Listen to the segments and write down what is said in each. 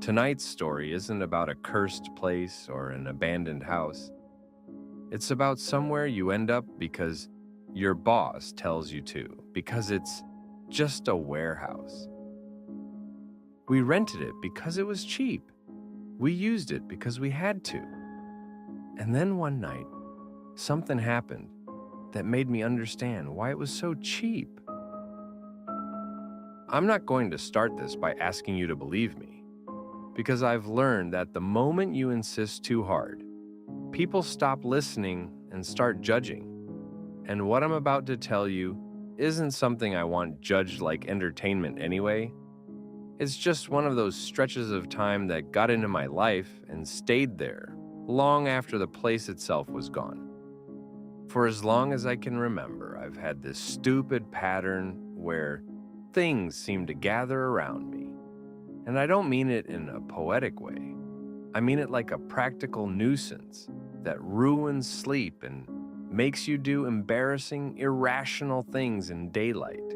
Tonight's story isn't about a cursed place or an abandoned house. It's about somewhere you end up because your boss tells you to, because it's just a warehouse. We rented it because it was cheap. We used it because we had to. And then one night, something happened that made me understand why it was so cheap. I'm not going to start this by asking you to believe me, because I've learned that the moment you insist too hard, people stop listening and start judging. And what I'm about to tell you isn't something I want judged like entertainment anyway. It's just one of those stretches of time that got into my life and stayed there long after the place itself was gone. For as long as I can remember, I've had this stupid pattern where things seem to gather around me. And I don't mean it in a poetic way. I mean it like a practical nuisance that ruins sleep and makes you do embarrassing, irrational things in daylight,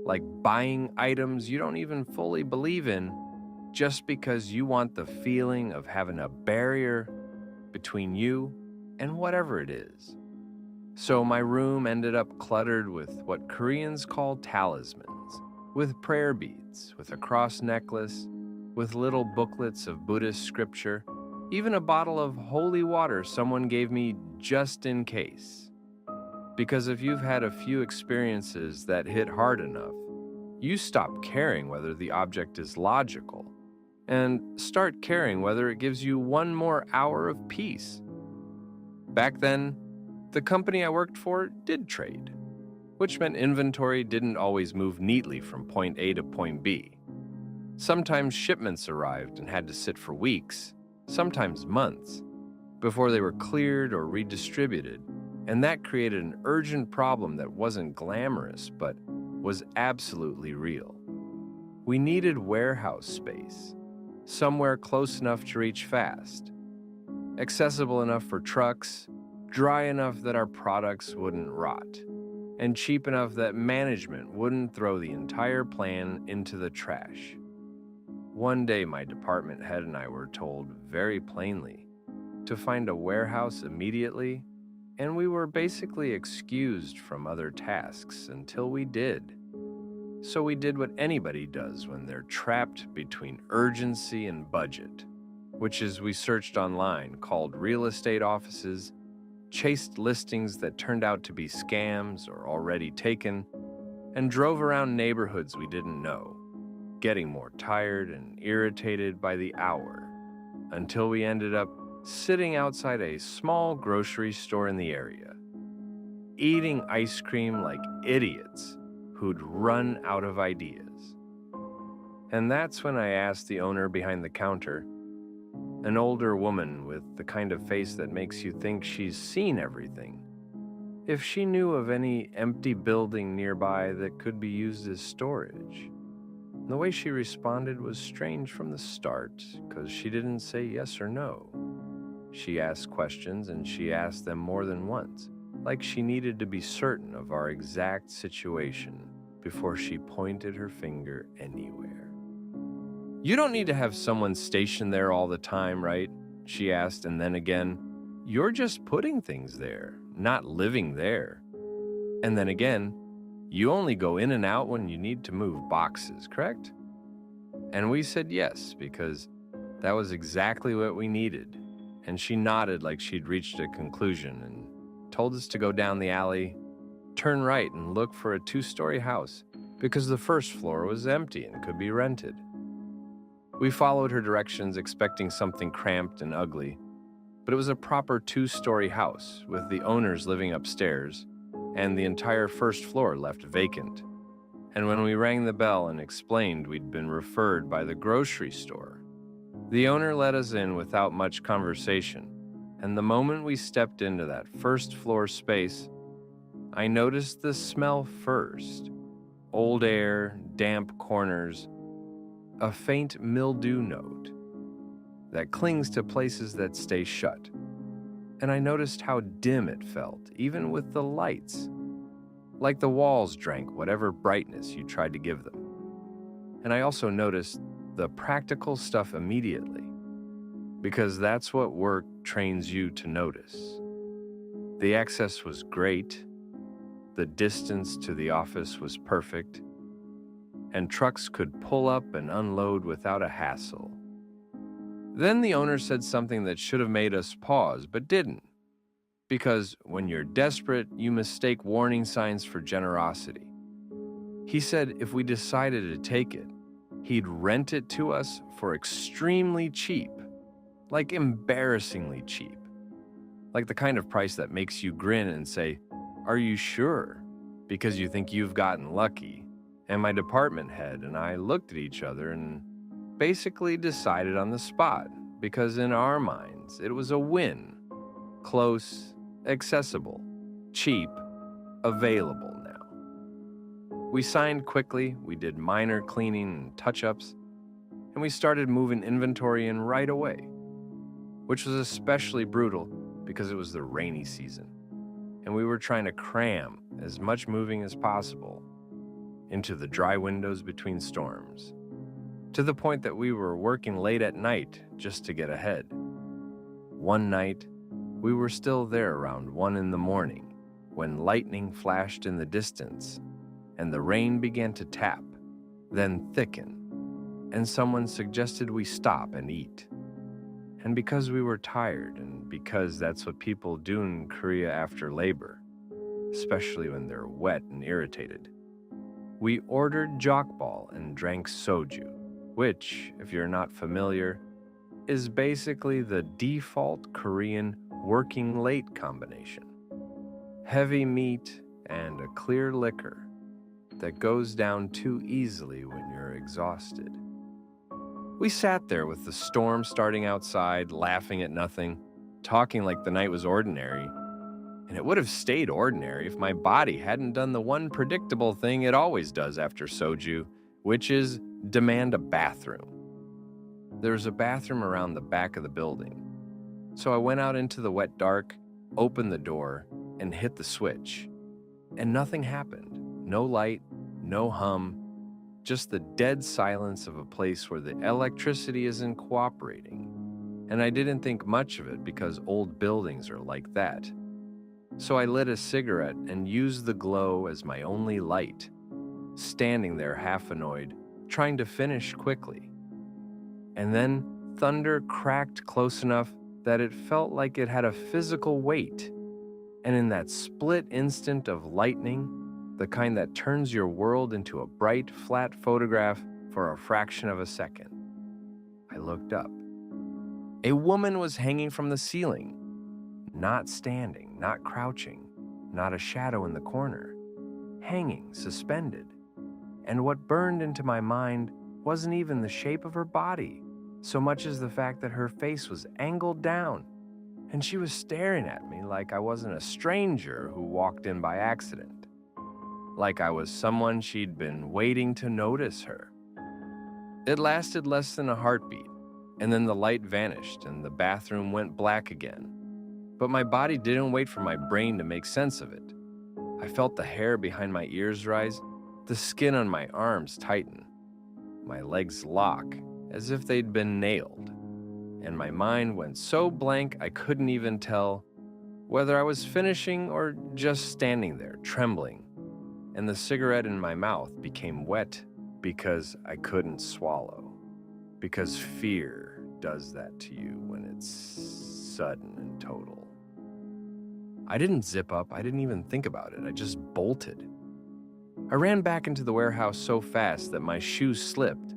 like buying items you don't even fully believe in just because you want the feeling of having a barrier between you and whatever it is. So my room ended up cluttered with what Koreans call talismans, with prayer beads, with a cross necklace, with little booklets of Buddhist scripture, even a bottle of holy water someone gave me just in case. Because if you've had a few experiences that hit hard enough, you stop caring whether the object is logical and start caring whether it gives you one more hour of peace. Back then, the company I worked for did trade, which meant inventory didn't always move neatly from point A to point B. Sometimes shipments arrived and had to sit for weeks, sometimes months, before they were cleared or redistributed, and that created an urgent problem that wasn't glamorous but was absolutely real. We needed warehouse space, somewhere close enough to reach fast, accessible enough for trucks, dry enough that our products wouldn't rot, and cheap enough that management wouldn't throw the entire plan into the trash. One day, my department head and I were told very plainly to find a warehouse immediately, and we were basically excused from other tasks until we did. So we did what anybody does when they're trapped between urgency and budget, which is we searched online, called real estate offices, chased listings that turned out to be scams or already taken, and drove around neighborhoods we didn't know, getting more tired and irritated by the hour, until we ended up sitting outside a small grocery store in the area, eating ice cream like idiots who'd run out of ideas. And that's when I asked the owner behind the counter, an older woman with the kind of face that makes you think she's seen everything, if she knew of any empty building nearby that could be used as storage. The way she responded was strange from the start, because she didn't say yes or no. She asked questions, and she asked them more than once, like she needed to be certain of our exact situation before she pointed her finger anywhere. "You don't need to have someone stationed there all the time, right?" she asked, and then again, "You're just putting things there, not living there." And then again, "You only go in and out when you need to move boxes, correct?" And we said yes, because that was exactly what we needed. And she nodded like she'd reached a conclusion and told us to go down the alley, turn right, and look for a 2-story house because the first floor was empty and could be rented. We followed her directions, expecting something cramped and ugly, but it was a proper 2-story house with the owners living upstairs and the entire first floor left vacant. And when we rang the bell and explained we'd been referred by the grocery store, the owner let us in without much conversation, and the moment we stepped into that first floor space, I noticed the smell first. Old air, damp corners, a faint mildew note that clings to places that stay shut. And I noticed how dim it felt, even with the lights, like the walls drank whatever brightness you tried to give them. And I also noticed the practical stuff immediately, because that's what work trains you to notice. The access was great, the distance to the office was perfect, and trucks could pull up and unload without a hassle. Then the owner said something that should have made us pause, but didn't. Because when you're desperate, you mistake warning signs for generosity. He said if we decided to take it, he'd rent it to us for extremely cheap, like embarrassingly cheap. Like the kind of price that makes you grin and say, "Are you sure?" Because you think you've gotten lucky. And my department head and I looked at each other and basically decided on the spot, because in our minds, it was a win. Close, accessible, cheap, available now. We signed quickly, we did minor cleaning and touch-ups, and we started moving inventory in right away, which was especially brutal because it was the rainy season, and we were trying to cram as much moving as possible into the dry windows between storms, to the point that we were working late at night just to get ahead. One night, we were still there around 1 a.m. when lightning flashed in the distance and the rain began to tap, then thicken, and someone suggested we stop and eat. And because we were tired, and because that's what people do in Korea after labor, especially when they're wet and irritated, we ordered jokbal and drank soju, which, if you're not familiar, is basically the default Korean working late combination. Heavy meat and a clear liquor that goes down too easily when you're exhausted. We sat there with the storm starting outside, laughing at nothing, talking like the night was ordinary. And it would have stayed ordinary if my body hadn't done the one predictable thing it always does after soju, which is demand a bathroom. There's a bathroom around the back of the building. So I went out into the wet dark, opened the door, and hit the switch. And nothing happened. No light, no hum, just the dead silence of a place where the electricity isn't cooperating. And I didn't think much of it because old buildings are like that. So I lit a cigarette and used the glow as my only light, standing there half annoyed, trying to finish quickly. And then thunder cracked close enough that it felt like it had a physical weight. And in that split instant of lightning, the kind that turns your world into a bright, flat photograph for a fraction of a second, I looked up. A woman was hanging from the ceiling, not standing, not crouching, not a shadow in the corner, hanging, suspended. And what burned into my mind wasn't even the shape of her body, so much as the fact that her face was angled down, and she was staring at me like I wasn't a stranger who walked in by accident, like I was someone she'd been waiting to notice her. It lasted less than a heartbeat, and then the light vanished and the bathroom went black again. But my body didn't wait for my brain to make sense of it. I felt the hair behind my ears rise, the skin on my arms tighten, my legs lock as if they'd been nailed, and my mind went so blank I couldn't even tell whether I was finishing or just standing there, trembling, and the cigarette in my mouth became wet because I couldn't swallow, because fear does that to you when it's sudden and total. I didn't zip up, I didn't even think about it, I just bolted. I ran back into the warehouse so fast that my shoes slipped,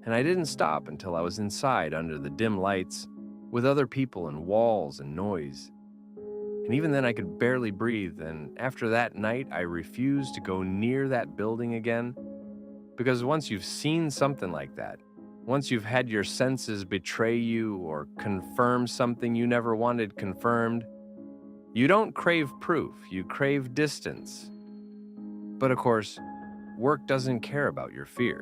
and I didn't stop until I was inside under the dim lights, with other people and walls and noise. And even then I could barely breathe, and after that night I refused to go near that building again, because once you've seen something like that, once you've had your senses betray you or confirm something you never wanted confirmed, you don't crave proof, you crave distance. But of course, work doesn't care about your fear.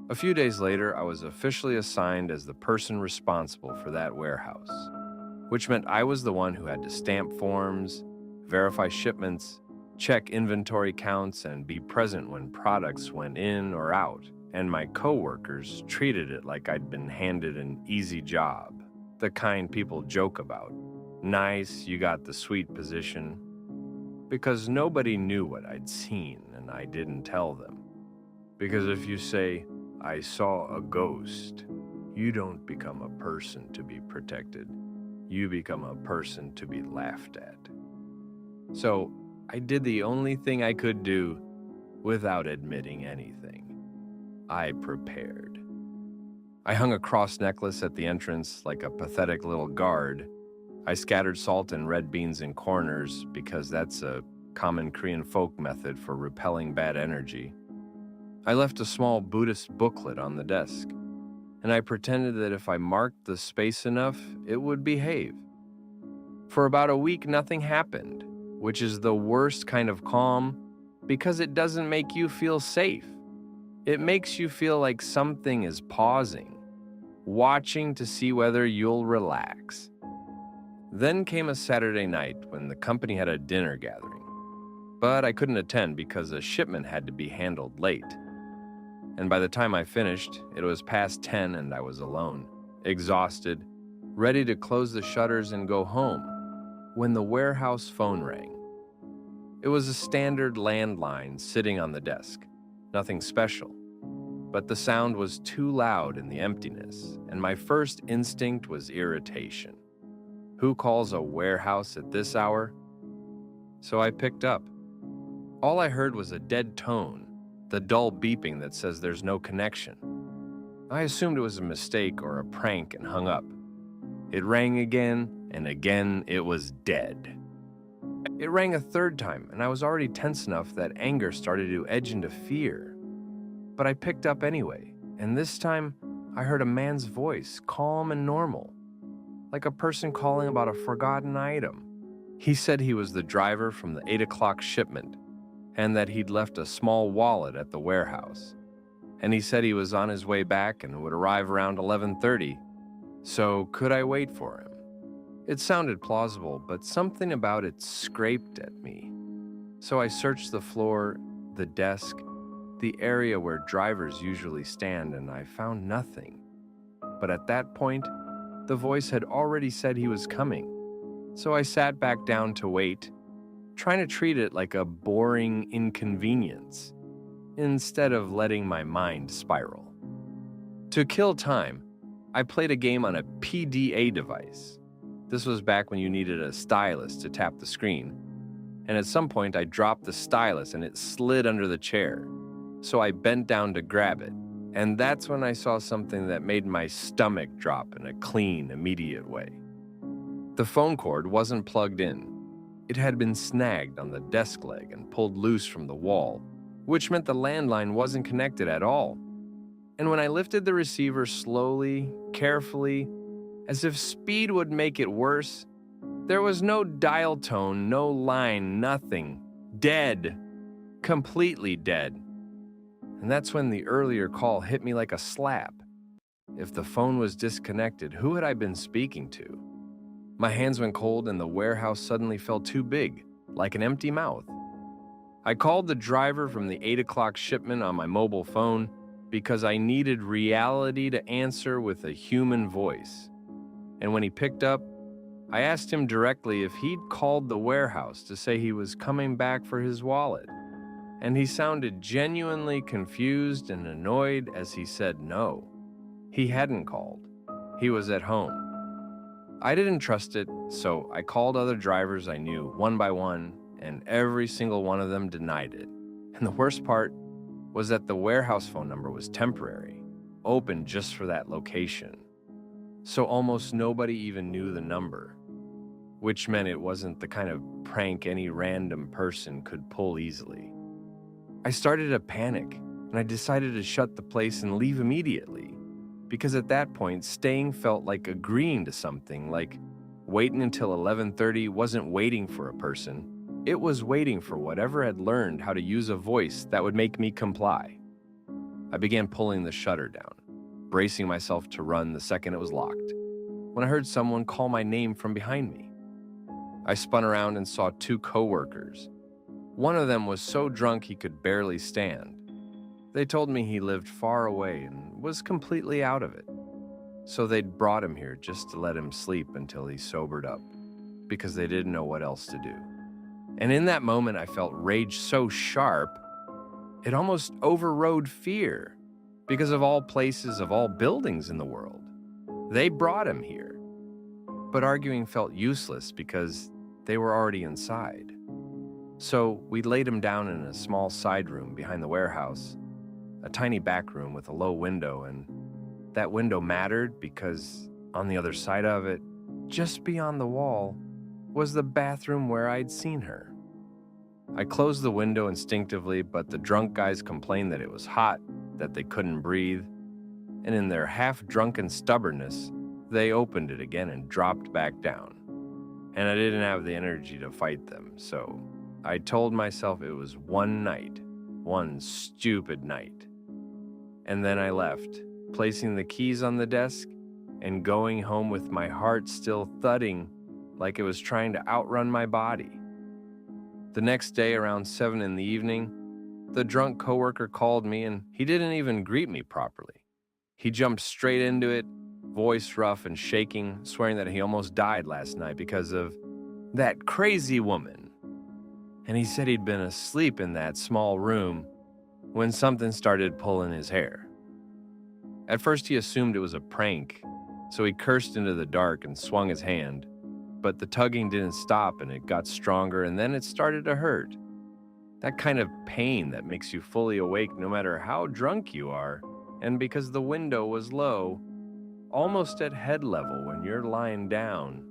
A few days later, I was officially assigned as the person responsible for that warehouse, which meant I was the one who had to stamp forms, verify shipments, check inventory counts, and be present when products went in or out, and my coworkers treated it like I'd been handed an easy job, the kind people joke about. Nice, you got the sweet position. Because nobody knew what I'd seen and I didn't tell them. Because if you say, I saw a ghost, you don't become a person to be protected. You become a person to be laughed at. So I did the only thing I could do without admitting anything. I prepared. I hung a cross necklace at the entrance like a pathetic little guard. I scattered salt and red beans in corners because that's a common Korean folk method for repelling bad energy. I left a small Buddhist booklet on the desk, and I pretended that if I marked the space enough, it would behave. For about a week, nothing happened, which is the worst kind of calm because it doesn't make you feel safe. It makes you feel like something is pausing, watching to see whether you'll relax. Then came a Saturday night when the company had a dinner gathering, but I couldn't attend because a shipment had to be handled late. And by the time I finished, it was past 10 and I was alone, exhausted, ready to close the shutters and go home, when the warehouse phone rang. It was a standard landline sitting on the desk, nothing special, but the sound was too loud in the emptiness, and my first instinct was irritation. Who calls a warehouse at this hour? So I picked up. All I heard was a dead tone, the dull beeping that says there's no connection. I assumed it was a mistake or a prank and hung up. It rang again, and again it was dead. It rang a third time, and I was already tense enough that anger started to edge into fear. But I picked up anyway, and this time I heard a man's voice, calm and normal, like a person calling about a forgotten item. He said he was the driver from the 8 o'clock shipment, and that he'd left a small wallet at the warehouse. And he said he was on his way back and would arrive around 11:30, so could I wait for him? It sounded plausible, but something about it scraped at me. So I searched the floor, the desk, the area where drivers usually stand, and I found nothing. But at that point, the voice had already said he was coming. So I sat back down to wait, trying to treat it like a boring inconvenience, instead of letting my mind spiral. To kill time, I played a game on a PDA device. This was back when you needed a stylus to tap the screen, and at some point I dropped the stylus and it slid under the chair. So I bent down to grab it, and that's when I saw something that made my stomach drop in a clean, immediate way. The phone cord wasn't plugged in. It had been snagged on the desk leg and pulled loose from the wall, which meant the landline wasn't connected at all. And when I lifted the receiver slowly, carefully, as if speed would make it worse, there was no dial tone, no line, nothing. Dead. Completely dead. And that's when the earlier call hit me like a slap. If the phone was disconnected, who had I been speaking to? My hands went cold and the warehouse suddenly felt too big, like an empty mouth. I called the driver from the 8 o'clock shipment on my mobile phone because I needed reality to answer with a human voice. And when he picked up, I asked him directly if he'd called the warehouse to say he was coming back for his wallet. And he sounded genuinely confused and annoyed as he said no. He hadn't called. He was at home. I didn't trust it, so I called other drivers I knew one by one, and every single one of them denied it. And the worst part was that the warehouse phone number was temporary, open just for that location. So almost nobody even knew the number, which meant it wasn't the kind of prank any random person could pull easily. I started to panic, and I decided to shut the place and leave immediately, because at that point, staying felt like agreeing to something, like waiting until 11:30 wasn't waiting for a person. It was waiting for whatever had learned how to use a voice that would make me comply. I began pulling the shutter down, bracing myself to run the second it was locked, when I heard someone call my name from behind me. I spun around and saw two coworkers. One of them was so drunk he could barely stand. They told me he lived far away and was completely out of it. So they'd brought him here just to let him sleep until he sobered up, because they didn't know what else to do. And in that moment, I felt rage so sharp, it almost overrode fear, because of all places, of all buildings in the world. They brought him here. But arguing felt useless because they were already inside. So we laid him down in a small side room behind the warehouse, a tiny back room with a low window, and that window mattered because on the other side of it, just beyond the wall, was the bathroom where I'd seen her. I closed the window instinctively, but the drunk guys complained that it was hot, that they couldn't breathe, and in their half-drunken stubbornness, they opened it again and dropped back down. And I didn't have the energy to fight them, so I told myself it was one night, one stupid night. And then I left, placing the keys on the desk and going home with my heart still thudding like it was trying to outrun my body. The next day around 7 in the evening, the drunk coworker called me and he didn't even greet me properly. He jumped straight into it, voice rough and shaking, swearing that he almost died last night because of that crazy woman. And he said he'd been asleep in that small room when something started pulling his hair. At first he assumed it was a prank, so he cursed into the dark and swung his hand. But the tugging didn't stop and it got stronger and then it started to hurt. That kind of pain that makes you fully awake no matter how drunk you are, and because the window was low, almost at head level when you're lying down.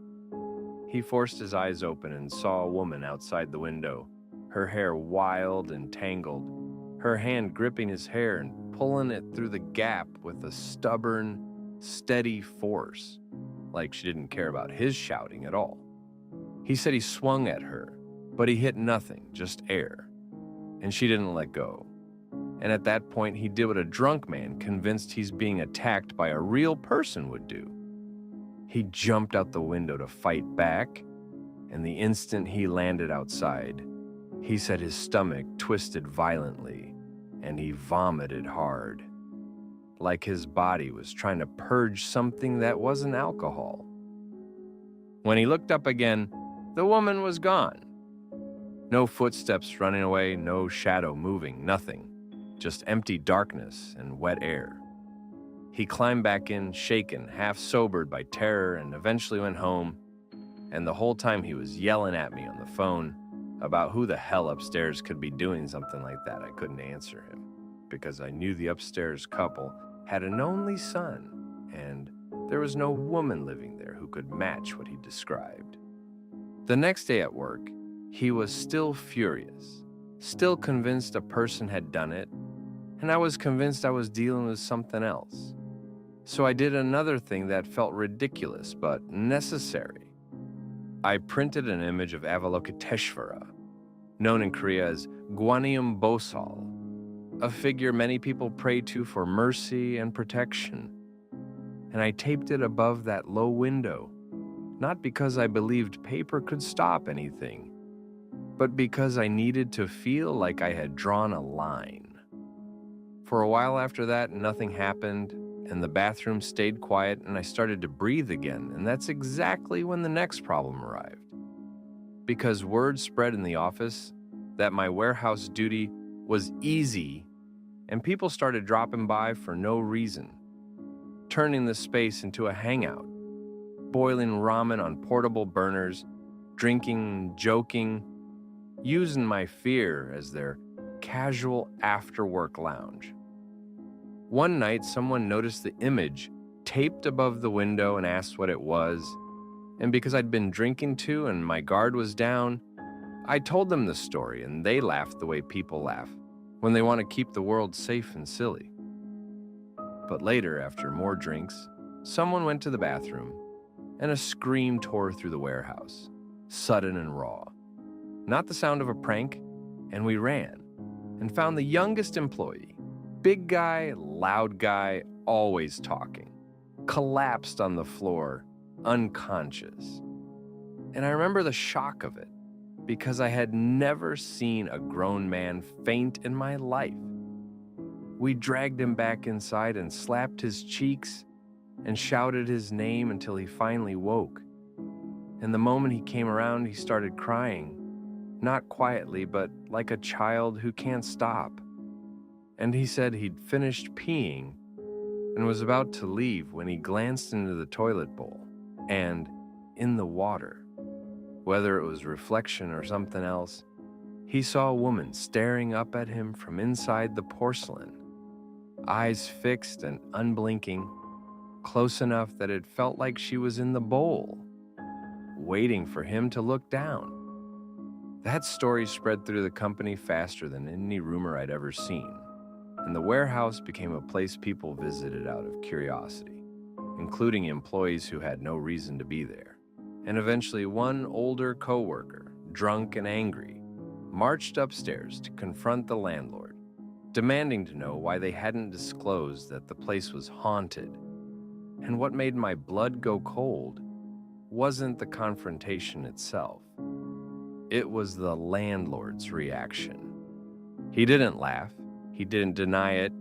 He forced his eyes open and saw a woman outside the window, her hair wild and tangled, her hand gripping his hair and pulling it through the gap with a stubborn, steady force, like she didn't care about his shouting at all. He said he swung at her, but he hit nothing, just air, and she didn't let go. And at that point, he did what a drunk man convinced he's being attacked by a real person would do. He jumped out the window to fight back, and the instant he landed outside, he said his stomach twisted violently, and he vomited hard, like his body was trying to purge something that wasn't alcohol. When he looked up again, the woman was gone. No footsteps running away, no shadow moving, nothing. Just empty darkness and wet air. He climbed back in, shaken, half sobered by terror, and eventually went home. And the whole time he was yelling at me on the phone about who the hell upstairs could be doing something like that. I couldn't answer him because I knew the upstairs couple had an only son, and there was no woman living there who could match what he described. The next day at work, he was still furious, still convinced a person had done it, and I was convinced I was dealing with something else. So I did another thing that felt ridiculous but necessary. I printed an image of Avalokiteshvara, known in Korea as Gwanayam Bosal, a figure many people pray to for mercy and protection. And I taped it above that low window, not because I believed paper could stop anything, but because I needed to feel like I had drawn a line. For a while after that, nothing happened, and the bathroom stayed quiet, and I started to breathe again, and that's exactly when the next problem arrived. Because word spread in the office that my warehouse duty was easy, and people started dropping by for no reason, turning the space into a hangout, boiling ramen on portable burners, drinking, joking, using my fear as their casual after-work lounge. One night, someone noticed the image taped above the window and asked what it was, and because I'd been drinking too and my guard was down, I told them the story, and they laughed the way people laugh when they want to keep the world safe and silly. But later, after more drinks, someone went to the bathroom, and a scream tore through the warehouse, sudden and raw. Not the sound of a prank, and we ran and found the youngest employee, big guy, loud guy, always talking, collapsed on the floor, unconscious. And I remember the shock of it, because I had never seen a grown man faint in my life. We dragged him back inside and slapped his cheeks and shouted his name until he finally woke. And the moment he came around, he started crying, not quietly, but like a child who can't stop. And he said he'd finished peeing and was about to leave when he glanced into the toilet bowl and in the water, whether it was reflection or something else, he saw a woman staring up at him from inside the porcelain, eyes fixed and unblinking, close enough that it felt like she was in the bowl, waiting for him to look down. That story spread through the company faster than any rumor I'd ever seen, and the warehouse became a place people visited out of curiosity, including employees who had no reason to be there. And eventually one older coworker, drunk and angry, marched upstairs to confront the landlord, demanding to know why they hadn't disclosed that the place was haunted. And what made my blood go cold wasn't the confrontation itself. It was the landlord's reaction. He didn't laugh. He didn't deny it.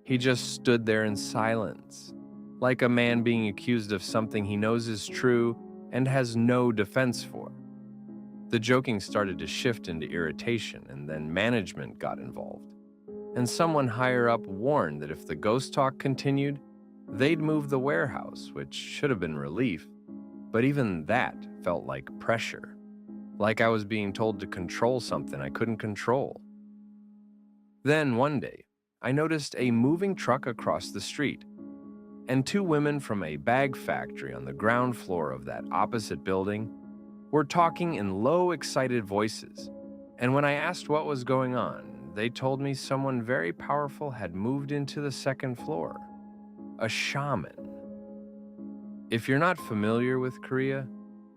He just stood there in silence, like a man being accused of something he knows is true and has no defense for. The joking started to shift into irritation, and then management got involved. And someone higher up warned that if the ghost talk continued, they'd move the warehouse, which should have been relief, but even that felt like pressure. Like I was being told to control something I couldn't control. Then one day, I noticed a moving truck across the street, and two women from a bag factory on the ground floor of that opposite building were talking in low, excited voices. And when I asked what was going on, they told me someone very powerful had moved into the second floor. A shaman. If you're not familiar with Korea,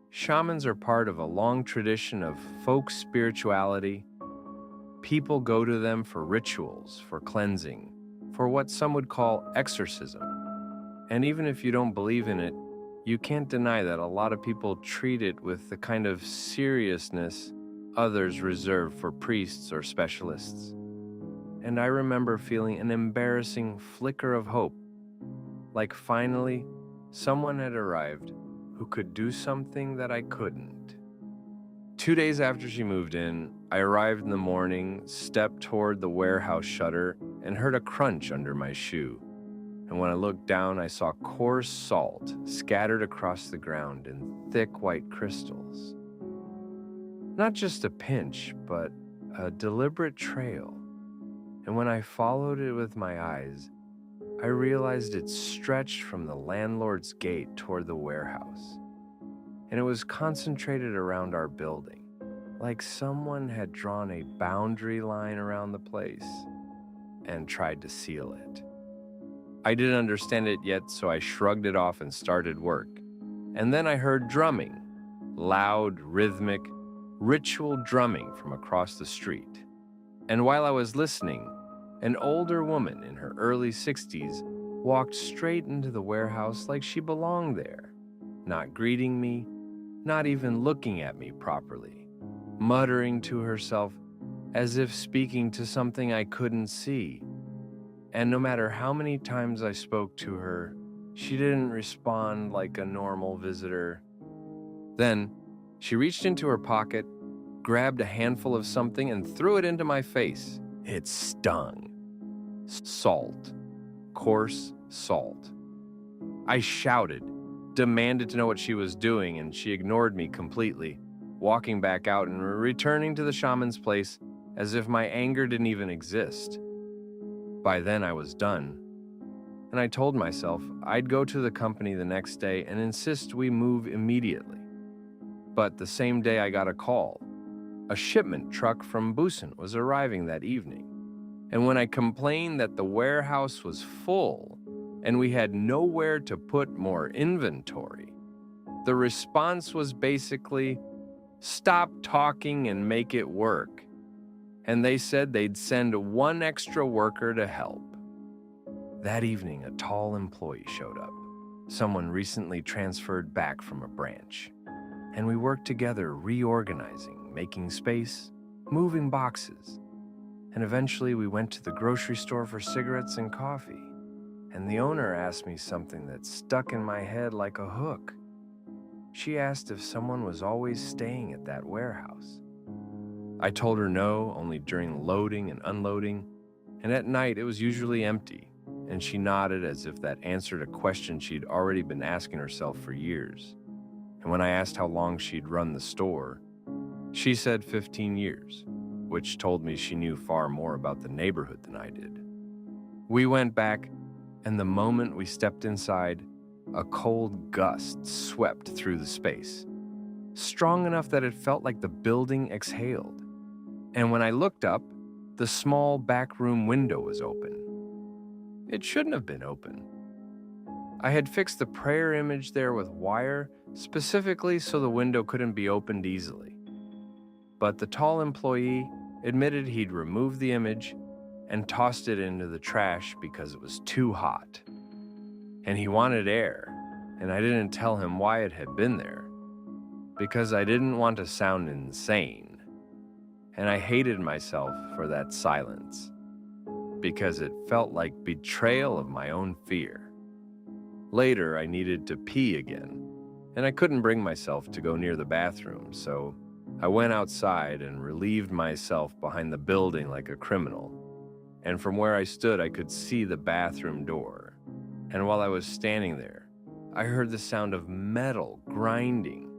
shamans are part of a long tradition of folk spirituality. People go to them for rituals, for cleansing, for what some would call exorcism. And even if you don't believe in it, you can't deny that a lot of people treat it with the kind of seriousness others reserve for priests or specialists. And I remember feeling an embarrassing flicker of hope, like finally someone had arrived who could do something that I couldn't. 2 days after she moved in, I arrived in the morning, stepped toward the warehouse shutter, and heard a crunch under my shoe. And when I looked down, I saw coarse salt scattered across the ground in thick white crystals. Not just a pinch, but a deliberate trail. And when I followed it with my eyes, I realized it stretched from the landlord's gate toward the warehouse. And it was concentrated around our building, like someone had drawn a boundary line around the place and tried to seal it. I didn't understand it yet, so I shrugged it off and started work. And then I heard drumming, loud, rhythmic, ritual drumming from across the street. And while I was listening, an older woman in her early 60s walked straight into the warehouse like she belonged there, not greeting me, not even looking at me properly, muttering to herself as if speaking to something I couldn't see. And no matter how many times I spoke to her, she didn't respond like a normal visitor. Then, she reached into her pocket, grabbed a handful of something, and threw it into my face. It stung. Salt. Coarse salt. I shouted, demanded to know what she was doing, and she ignored me completely, walking back out and returning to the shaman's place as if my anger didn't even exist. By then, I was done, and I told myself I'd go to the company the next day and insist we move immediately. But the same day I got a call. A shipment truck from Busan was arriving that evening, and when I complained that the warehouse was full and we had nowhere to put more inventory, the response was basically, "Stop talking and make it work." And they said they'd send one extra worker to help. That evening, a tall employee showed up, someone recently transferred back from a branch. And we worked together reorganizing, making space, moving boxes. And eventually we went to the grocery store for cigarettes and coffee. And the owner asked me something that stuck in my head like a hook. She asked if someone was always staying at that warehouse. I told her no, only during loading and unloading, and at night it was usually empty, and she nodded as if that answered a question she'd already been asking herself for years. And when I asked how long she'd run the store, she said 15 years, which told me she knew far more about the neighborhood than I did. We went back, and the moment we stepped inside, a cold gust swept through the space, strong enough that it felt like the building exhaled. And when I looked up, the small back room window was open. It shouldn't have been open. I had fixed the prayer image there with wire, specifically so the window couldn't be opened easily. But the tall employee admitted he'd removed the image and tossed it into the trash because it was too hot. And he wanted air, and I didn't tell him why it had been there, because I didn't want to sound insane. And I hated myself for that silence, because it felt like betrayal of my own fear. Later, I needed to pee again, and I couldn't bring myself to go near the bathroom, so I went outside and relieved myself behind the building like a criminal. And from where I stood, I could see the bathroom door. And while I was standing there, I heard the sound of metal grinding,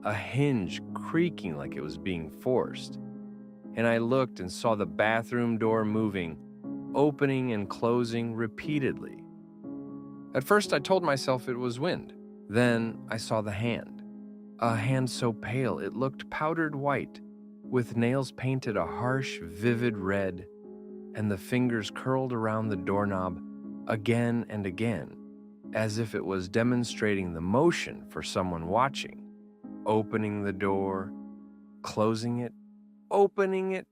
a hinge creaking like it was being forced. And I looked and saw the bathroom door moving, opening and closing repeatedly. At first, I told myself it was wind. Then I saw the hand. A hand so pale it looked powdered white, with nails painted a harsh, vivid red, and the fingers curled around the doorknob again and again, as if it was demonstrating the motion for someone watching, opening the door, closing it, opening it,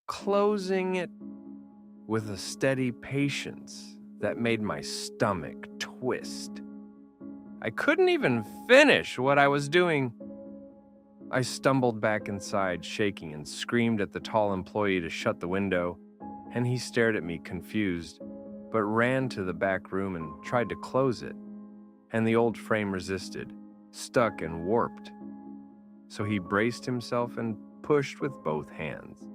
closing it, with a steady patience that made my stomach twist. I couldn't even finish what I was doing. I stumbled back inside, shaking, and screamed at the tall employee to shut the window, and he stared at me confused, but ran to the back room and tried to close it, and the old frame resisted, stuck and warped. So he braced himself and pushed with both hands.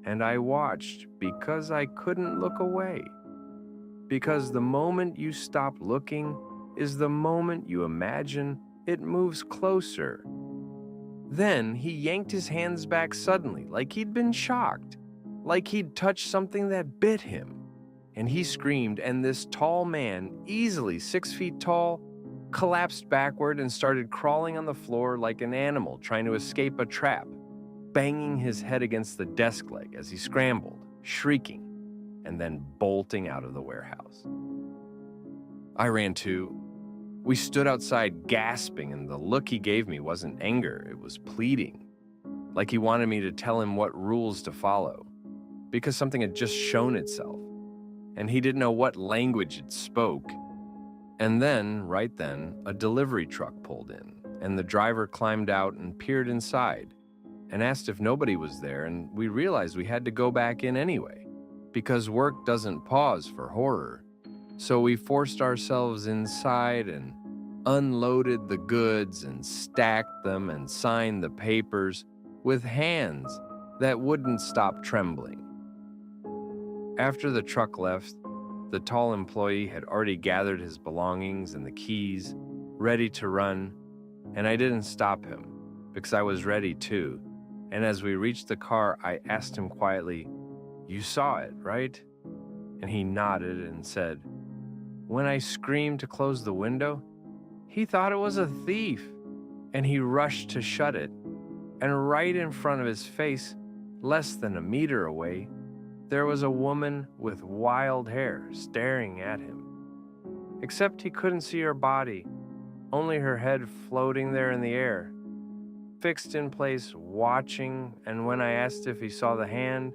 And I watched because I couldn't look away. Because the moment you stop looking is the moment you imagine it moves closer. Then he yanked his hands back suddenly, like he'd been shocked, like he'd touched something that bit him. And he screamed, and this tall man, easily 6 feet tall, collapsed backward and started crawling on the floor like an animal trying to escape a trap, banging his head against the desk leg as he scrambled, shrieking, and then bolting out of the warehouse. I ran too. We stood outside gasping, and the look he gave me wasn't anger, it was pleading, like he wanted me to tell him what rules to follow, because something had just shown itself, and he didn't know what language it spoke. And then, right then, a delivery truck pulled in, and the driver climbed out and peered inside, and asked if nobody was there, and we realized we had to go back in anyway, because work doesn't pause for horror. So we forced ourselves inside and unloaded the goods and stacked them and signed the papers with hands that wouldn't stop trembling. After the truck left, the tall employee had already gathered his belongings and the keys, ready to run, and I didn't stop him, because I was ready too. And as we reached the car, I asked him quietly, "You saw it, right?" And he nodded and said, "When I screamed to close the window, he thought it was a thief, and he rushed to shut it. And right in front of his face, less than a meter away, there was a woman with wild hair staring at him. Except he couldn't see her body, only her head floating there in the air, fixed in place, watching, and when I asked if he saw the hand,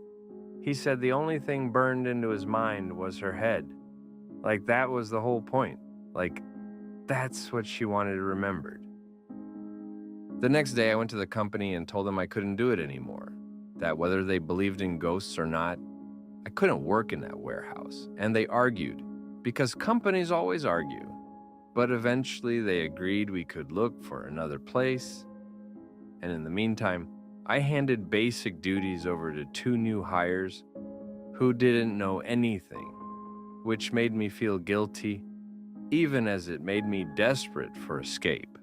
he said the only thing burned into his mind was her head. Like that was the whole point. Like that's what she wanted remembered." The next day I went to the company and told them I couldn't do it anymore, that whether they believed in ghosts or not, I couldn't work in that warehouse, and they argued, because companies always argue. But eventually they agreed we could look for another place, and in the meantime, I handed basic duties over to two new hires who didn't know anything, which made me feel guilty, even as it made me desperate for escape.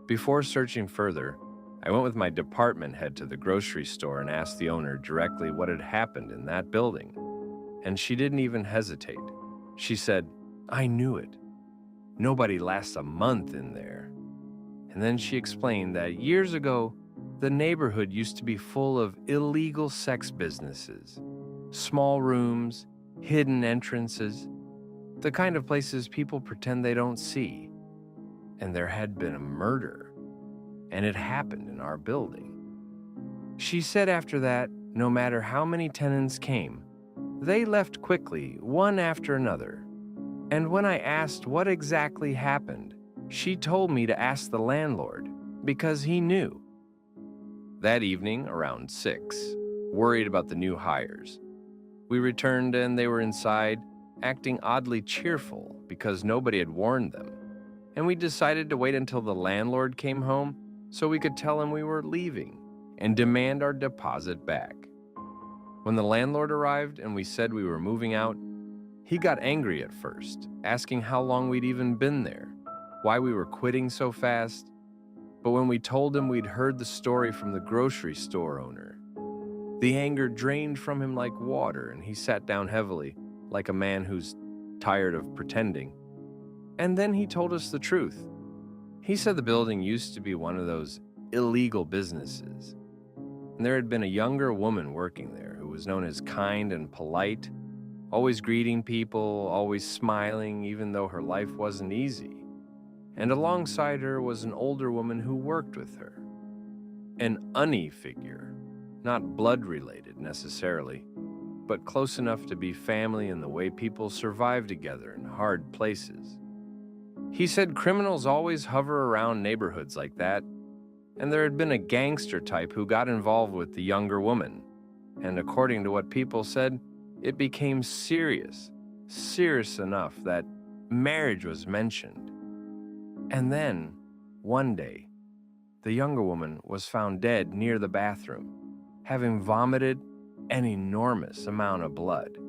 Before searching further, I went with my department head to the grocery store and asked the owner directly what had happened in that building. And she didn't even hesitate. She said, "I knew it. Nobody lasts a month in there." And then she explained that years ago, the neighborhood used to be full of illegal sex businesses, small rooms, hidden entrances, the kind of places people pretend they don't see. And there had been a murder, and it happened in our building. She said after that, no matter how many tenants came, they left quickly, one after another. And when I asked what exactly happened, she told me to ask the landlord, because he knew. That evening, around 6, worried about the new hires, we returned and they were inside, acting oddly cheerful because nobody had warned them. And we decided to wait until the landlord came home so we could tell him we were leaving and demand our deposit back. When the landlord arrived and we said we were moving out, he got angry at first, asking how long we'd even been there, why we were quitting so fast. But when we told him we'd heard the story from the grocery store owner, the anger drained from him like water, and he sat down heavily, like a man who's tired of pretending. And then he told us the truth. He said the building used to be one of those illegal businesses, and there had been a younger woman working there who was known as kind and polite, always greeting people, always smiling, even though her life wasn't easy. And alongside her was an older woman who worked with her. An unny figure, not blood-related necessarily, but close enough to be family in the way people survive together in hard places. He said criminals always hover around neighborhoods like that, and there had been a gangster type who got involved with the younger woman, and according to what people said, it became serious enough that marriage was mentioned. And then, one day, the younger woman was found dead near the bathroom, having vomited an enormous amount of blood.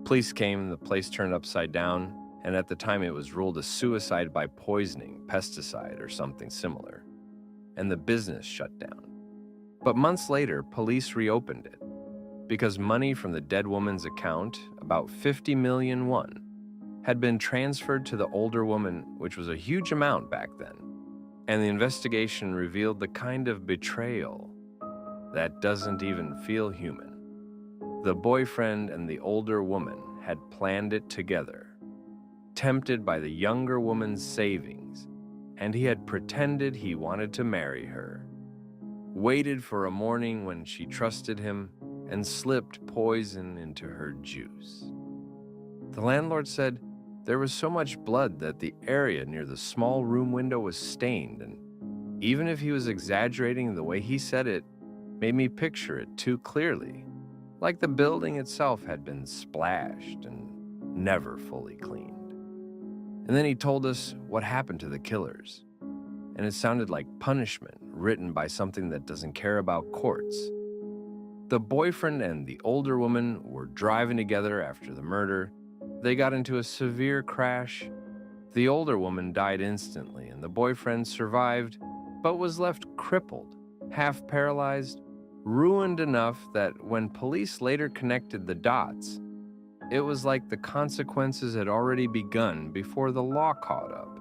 Police came, the place turned upside down, and at the time it was ruled a suicide by poisoning, pesticide, or something similar, and the business shut down. But months later, police reopened it, because money from the dead woman's account, about 50 million won, had been transferred to the older woman, which was a huge amount back then. And the investigation revealed the kind of betrayal that doesn't even feel human. The boyfriend and the older woman had planned it together, tempted by the younger woman's savings, and he had pretended he wanted to marry her, waited for a morning when she trusted him, and slipped poison into her juice. The landlord said there was so much blood that the area near the small room window was stained, and even if he was exaggerating, the way he said it made me picture it too clearly, like the building itself had been splashed and never fully cleaned. And then he told us what happened to the killers, and it sounded like punishment written by something that doesn't care about courts. The boyfriend and the older woman were driving together after the murder. They got into a severe crash. The older woman died instantly, and the boyfriend survived, but was left crippled, half paralyzed, ruined enough that when police later connected the dots, it was like the consequences had already begun before the law caught up.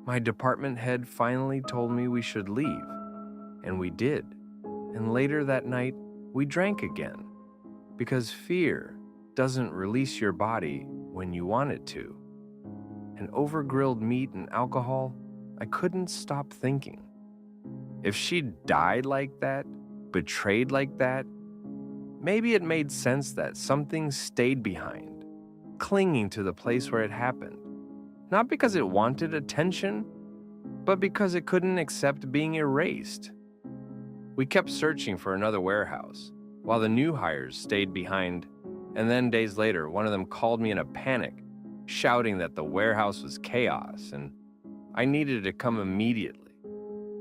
My department head finally told me we should leave, and we did. And later that night, we drank again, because fear doesn't release your body when you want it to. And over grilled meat and alcohol, I couldn't stop thinking. If she'd died like that, betrayed like that, maybe it made sense that something stayed behind, clinging to the place where it happened. Not because it wanted attention, but because it couldn't accept being erased. We kept searching for another warehouse, while the new hires stayed behind. And then days later, one of them called me in a panic, shouting that the warehouse was chaos and I needed to come immediately.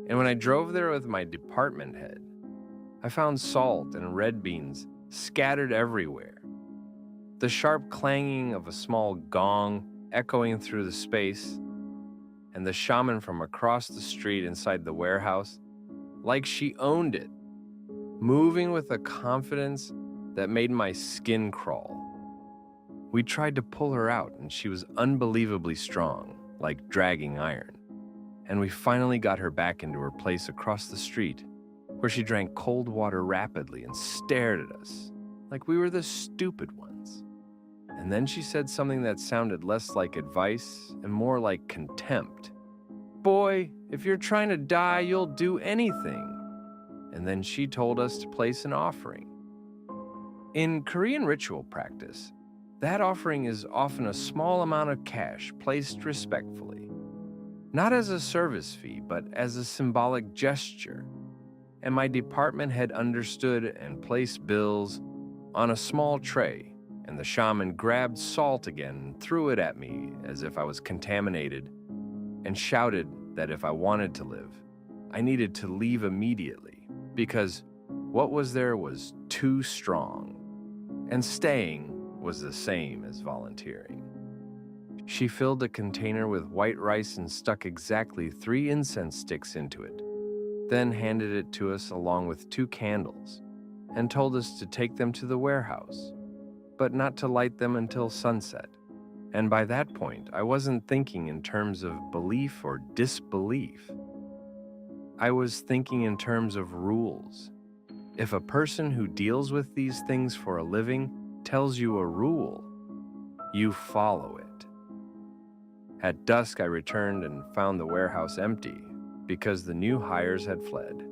And when I drove there with my department head, I found salt and red beans scattered everywhere. The sharp clanging of a small gong echoing through the space, and the shaman from across the street inside the warehouse, like she owned it, moving with a confidence that made my skin crawl. We tried to pull her out, and she was unbelievably strong, like dragging iron. And we finally got her back into her place across the street, where she drank cold water rapidly and stared at us like we were the stupid ones. And then she said something that sounded less like advice and more like contempt. "Boy, if you're trying to die, you'll do anything." And then she told us to place an offering. In Korean ritual practice, that offering is often a small amount of cash placed respectfully, not as a service fee, but as a symbolic gesture. And my department had understood and placed bills on a small tray, and the shaman grabbed salt again and threw it at me as if I was contaminated, and shouted that if I wanted to live, I needed to leave immediately, because what was there was too strong, and staying was the same as volunteering. She filled a container with white rice and stuck exactly 3 incense sticks into it, then handed it to us along with 2 candles, and told us to take them to the warehouse, but not to light them until sunset. And by that point, I wasn't thinking in terms of belief or disbelief. I was thinking in terms of rules. If a person who deals with these things for a living tells you a rule, you follow it. At dusk, I returned and found the warehouse empty because the new hires had fled.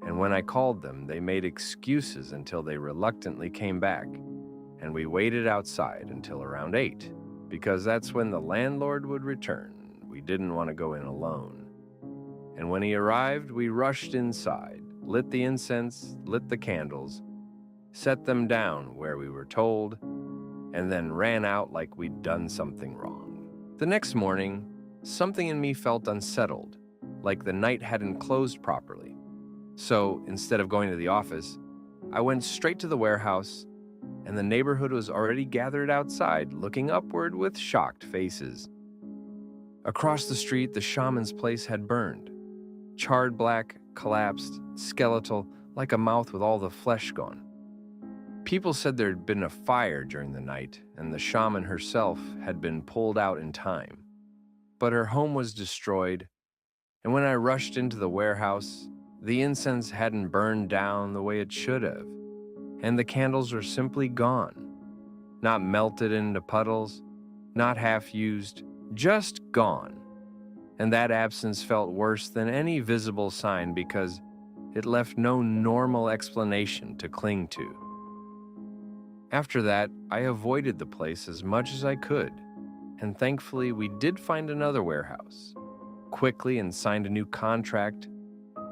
And when I called them, they made excuses until they reluctantly came back, and we waited outside until around 8, because that's when the landlord would return. We didn't want to go in alone. And when he arrived, we rushed inside, lit the incense, lit the candles, set them down where we were told, and then ran out like we'd done something wrong. The next morning, something in me felt unsettled, like the night hadn't closed properly. So instead of going to the office, I went straight to the warehouse, and the neighborhood was already gathered outside, looking upward with shocked faces. Across the street, the shaman's place had burned. Charred black, collapsed, skeletal, like a mouth with all the flesh gone. People said there had been a fire during the night, and the shaman herself had been pulled out in time. But her home was destroyed, and when I rushed into the warehouse, the incense hadn't burned down the way it should have, and the candles were simply gone. Not melted into puddles, not half-used, just gone. And that absence felt worse than any visible sign because it left no normal explanation to cling to. After that, I avoided the place as much as I could, and thankfully we did find another warehouse, quickly, and signed a new contract,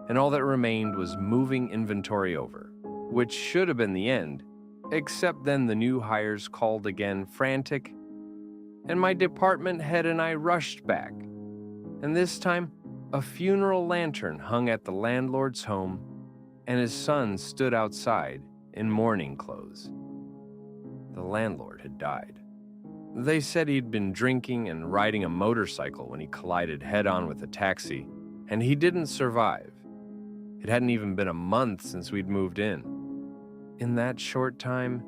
and all that remained was moving inventory over, which should have been the end, except then the new hires called again, frantic, and my department head and I rushed back. And this time, a funeral lantern hung at the landlord's home, and his son stood outside in mourning clothes. The landlord had died. They said he'd been drinking and riding a motorcycle when he collided head-on with a taxi, and he didn't survive. It hadn't even been a month since we'd moved in. In that short time,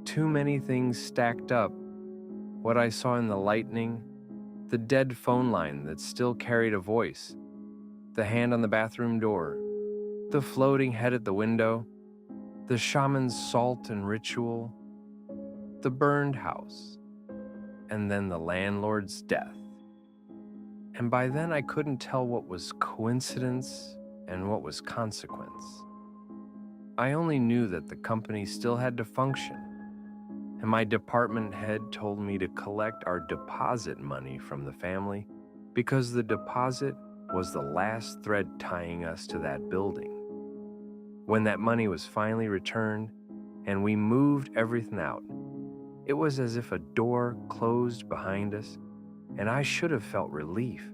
too many things stacked up. What I saw in the lightning, the dead phone line that still carried a voice, the hand on the bathroom door, the floating head at the window, the shaman's salt and ritual, the burned house, and then the landlord's death. And by then I couldn't tell what was coincidence and what was consequence. I only knew that the company still had to function, and my department head told me to collect our deposit money from the family because the deposit was the last thread tying us to that building. When that money was finally returned, and we moved everything out. It was as if a door closed behind us, and I should have felt relief.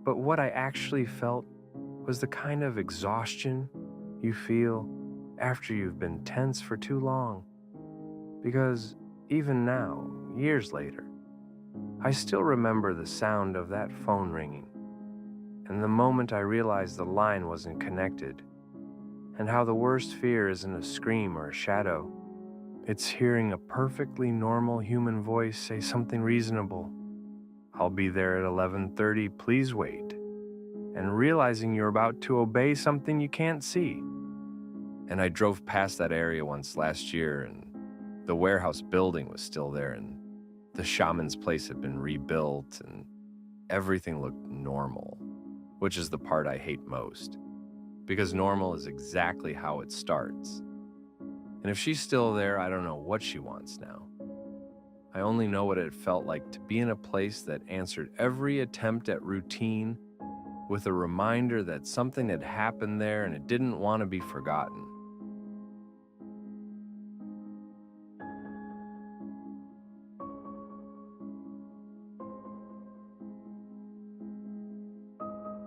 But what I actually felt was the kind of exhaustion you feel after you've been tense for too long. Because even now, years later, I still remember the sound of that phone ringing, and the moment I realized the line wasn't connected, and how the worst fear isn't a scream or a shadow. It's hearing a perfectly normal human voice say something reasonable. "I'll be there at 11:30, please wait." And realizing you're about to obey something you can't see. And I drove past that area once last year, and the warehouse building was still there, and the shaman's place had been rebuilt, and everything looked normal, which is the part I hate most, because normal is exactly how it starts. And if she's still there, I don't know what she wants now. I only know what it felt like to be in a place that answered every attempt at routine with a reminder that something had happened there and it didn't want to be forgotten.